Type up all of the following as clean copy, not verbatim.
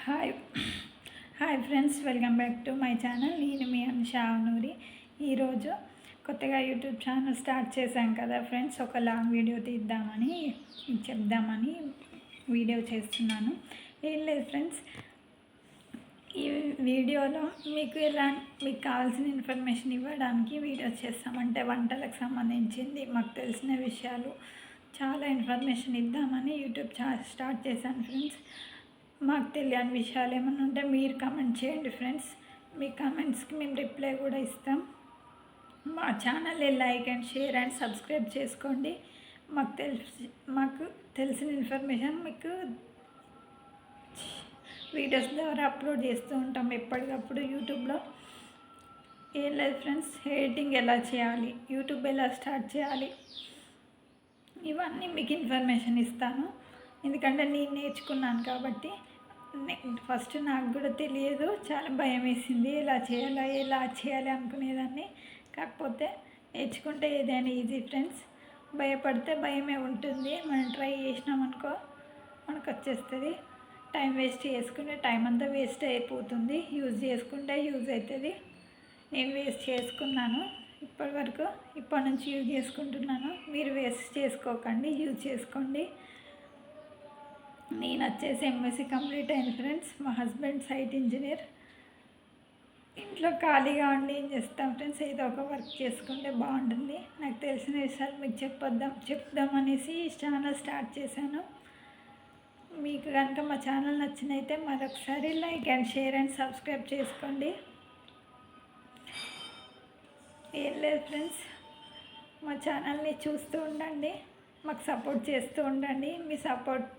Hi hi friends, welcome back to my channel. నేను మీ షావనూరి. ఈరోజు కొత్తగా యూట్యూబ్ ఛానల్ స్టార్ట్ చేశాం కదా ఫ్రెండ్స్, ఒక లాంగ్ వీడియో తీద్దామని చెప్దామని వీడియో చేస్తున్నాను. ఏం లేదు ఫ్రెండ్స్, ఈ వీడియోలో మీకు కావాల్సిన ఇన్ఫర్మేషన్ ఇవ్వడానికి వీడియో చేస్తాం. అంటే వంటలకు సంబంధించింది మాకు తెలిసిన విషయాలు చాలా ఇన్ఫర్మేషన్ ఇద్దామని యూట్యూబ్ స్టార్ట్ చేశాను ఫ్రెండ్స్. మాకు తెలియని విషయాలు ఏమైనా ఉంటే మీరు కామెంట్ చేయండి ఫ్రెండ్స్. మీ కామెంట్స్కి మేము రిప్లై కూడా ఇస్తాం. మా ఛానల్ని like and share and subscribe చేసుకోండి. మాకు తెలిసిన ఇన్ఫర్మేషన్ మీకు వీడియోస్ ద్వారా అప్లోడ్ చేస్తూ ఉంటాం ఎప్పటికప్పుడు యూట్యూబ్లో. ఏం లేదు ఫ్రెండ్స్, ఎడిటింగ్ ఎలా చేయాలి, యూట్యూబ్ ఎలా స్టార్ట్ చేయాలి, ఇవన్నీ మీకు ఇన్ఫర్మేషన్ ఇస్తాను. ఎందుకంటే నేను నేర్చుకున్నాను కాబట్టి. ఫస్ట్ నాకు కూడా తెలియదు, చాలా భయం వేసింది. ఎలా చేయాలి అనుకునేదాన్ని. కాకపోతే నేర్చుకుంటే ఏదైనా ఈజీ ఫ్రెండ్స్. భయపడితే భయమే ఉంటుంది. మనం ట్రై చేసినామనుకో మనకు వచ్చేస్తుంది. టైం వేస్ట్ చేసుకుంటే టైం అంతా వేస్ట్ అయిపోతుంది. యూజ్ చేసుకుంటే యూజ్ అవుతుంది. నేను వేస్ట్ చేసుకున్నాను ఇప్పటి నుంచి యూజ్ చేసుకుంటున్నాను. మీరు వేస్ట్ చేసుకోకండి, యూజ్ చేసుకోండి. నేను వచ్చేసి ఎంఎస్సీ కంప్లీట్ అయింది ఫ్రెండ్స్. మా హస్బెండ్ సైట్ ఇంజనీర్. ఇంట్లో ఖాళీగా ఉండి ఏం చేస్తాం ఫ్రెండ్స్, ఏదో ఒక వర్క్ చేసుకుంటే బాగుంటుంది. నాకు తెలిసిన విషయాలు మీకు చెప్దామనేసి ఛానల్ స్టార్ట్ చేశాను. మీకు కనుక మా ఛానల్ నచ్చినైతే మరొకసారి like and share and subscribe చేసుకోండి. ఏం లేదు ఫ్రెండ్స్, మా ఛానల్ని చూస్తూ ఉండండి, మాకు సపోర్ట్ చేస్తూ ఉండండి. మీ సపోర్ట్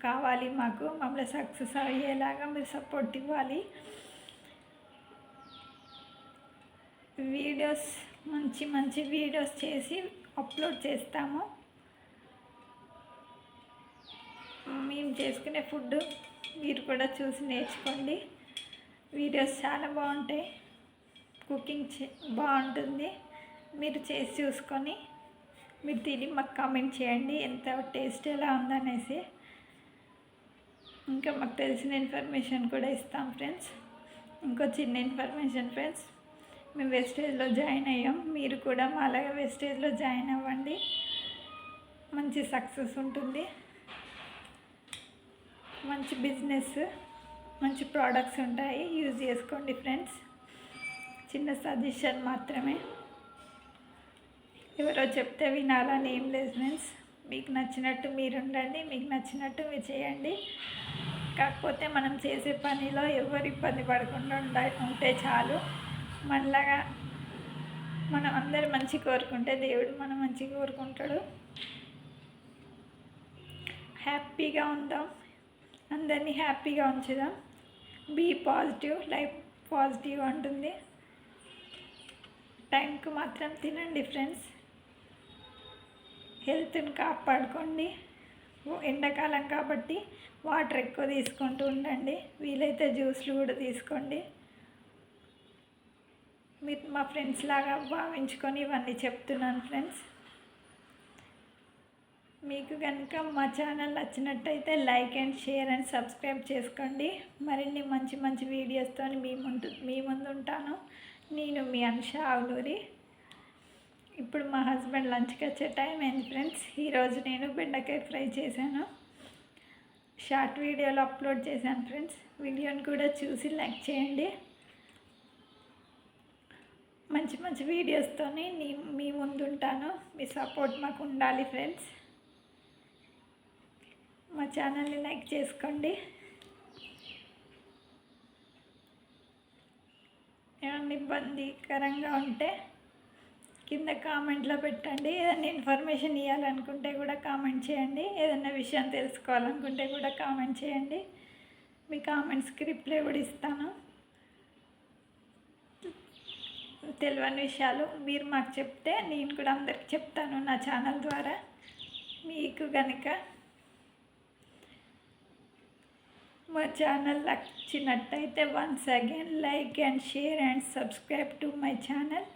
కావాలి మమ్మల్ని సక్సెస్ అయ్యేలాగా మీరు సపోర్ట్ ఇవ్వాలి. వీడియోస్ మంచి వీడియోస్ చేసి అప్లోడ్ చేస్తాము. మేము చేసుకునే ఫుడ్ మీరు కూడా చూసి నేర్చుకోండి. వీడియోస్ చాలా బాగుంటాయి, కుకింగ్ బాగుంటుంది. మీరు చేసి చూసుకొని మీరు తిని మాకు కామెంట్ చేయండి ఎంత టేస్ట్ ఎలా ఉందనేసి. ఇంకా మాకు తెలిసిన ఇన్ఫర్మేషన్ కూడా ఇస్తాం ఫ్రెండ్స్. ఇంకో చిన్న ఇన్ఫర్మేషన్ ఫ్రెండ్స్, మేము వెస్టేజ్లో జాయిన్ అయ్యాం. మీరు కూడా మా అలాగే వెస్టేజ్లో జాయిన్ అవ్వండి. మంచి సక్సెస్ ఉంటుంది, మంచి బిజినెస్, మంచి ప్రోడక్ట్స్ ఉంటాయి. యూజ్ చేసుకోండి ఫ్రెండ్స్. చిన్న సజెషన్ మాత్రమే, ఎవరో చెప్తే వినాలని ఏం లేదు ఫ్రెండ్స్. మీకు నచ్చినట్టు మీరు ఉండండి, మీకు నచ్చినట్టు మీరు చేయండి. కాకపోతే మనం చేసే పనిలో ఎవరు ఇబ్బంది పడకుండా ఉంటే చాలు. మనలాగా మనం అందరు మంచి కోరుకుంటే దేవుడు మనం మంచి కోరుకుంటాడు. హ్యాపీగా ఉందాం, అందరినీ హ్యాపీగా ఉంచుదాం. బీ పాజిటివ్, లైఫ్ పాజిటివ్గా ఉంటుంది. టైంకు మాత్రం తినండి ఫ్రెండ్స్. హెల్త్ని కాపాడుకోండి. ఎండాకాలం కాబట్టి వాటర్ ఎక్కువ తీసుకుంటూ ఉండండి. వీలైతే జ్యూస్లు కూడా తీసుకోండి. మీరు మా ఫ్రెండ్స్ లాగా భావించుకొని ఇవన్నీ చెప్తున్నాను ఫ్రెండ్స్. మీకు కనుక మా ఛానల్ నచ్చినట్టయితే like and share and subscribe చేసుకోండి. మరిన్ని మంచి వీడియోస్తో మీ ముందు ఉంటాను. నేను మీ షావనూరి. ఇప్పుడు మా హస్బెండ్ లంచ్కి వచ్చే టైం అయింది ఫ్రెండ్స్. ఈరోజు నేను బెండకాయ ఫ్రై చేశాను. షార్ట్ వీడియోలో అప్లోడ్ చేశాను ఫ్రెండ్స్. వీడియోని కూడా చూసి లైక్ చేయండి. మంచి వీడియోస్తో మీ ముందు ఉంటాను. మీ సపోర్ట్ మాకు ఉండాలి ఫ్రెండ్స్. మా ఛానల్ని లైక్ చేసుకోండి. ఏమన్నా ఇబ్బందికరంగా ఉంటే కింద కామెంట్లో పెట్టండి. ఏదైనా ఇన్ఫర్మేషన్ ఇవ్వాలనుకుంటే కూడా కామెంట్ చేయండి. ఏదైనా విషయం తెలుసుకోవాలనుకుంటే కూడా కామెంట్ చేయండి. మీ కామెంట్స్కి రిప్లై కూడా ఇస్తాను. తెలియని విషయాలు మీరు మాకు చెప్తే నేను కూడా అందరికి చెప్తాను నా ఛానల్ ద్వారా. మీకు కనుక మా ఛానల్ నచ్చినట్టయితే once again like and share and subscribe to my channel.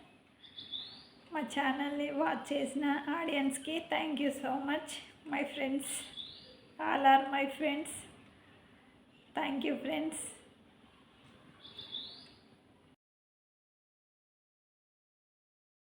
మా ఛానల్ని వాచ్ చేసిన ఆడియన్స్కి thank you so much. My friends, all are my friends. Thank you friends.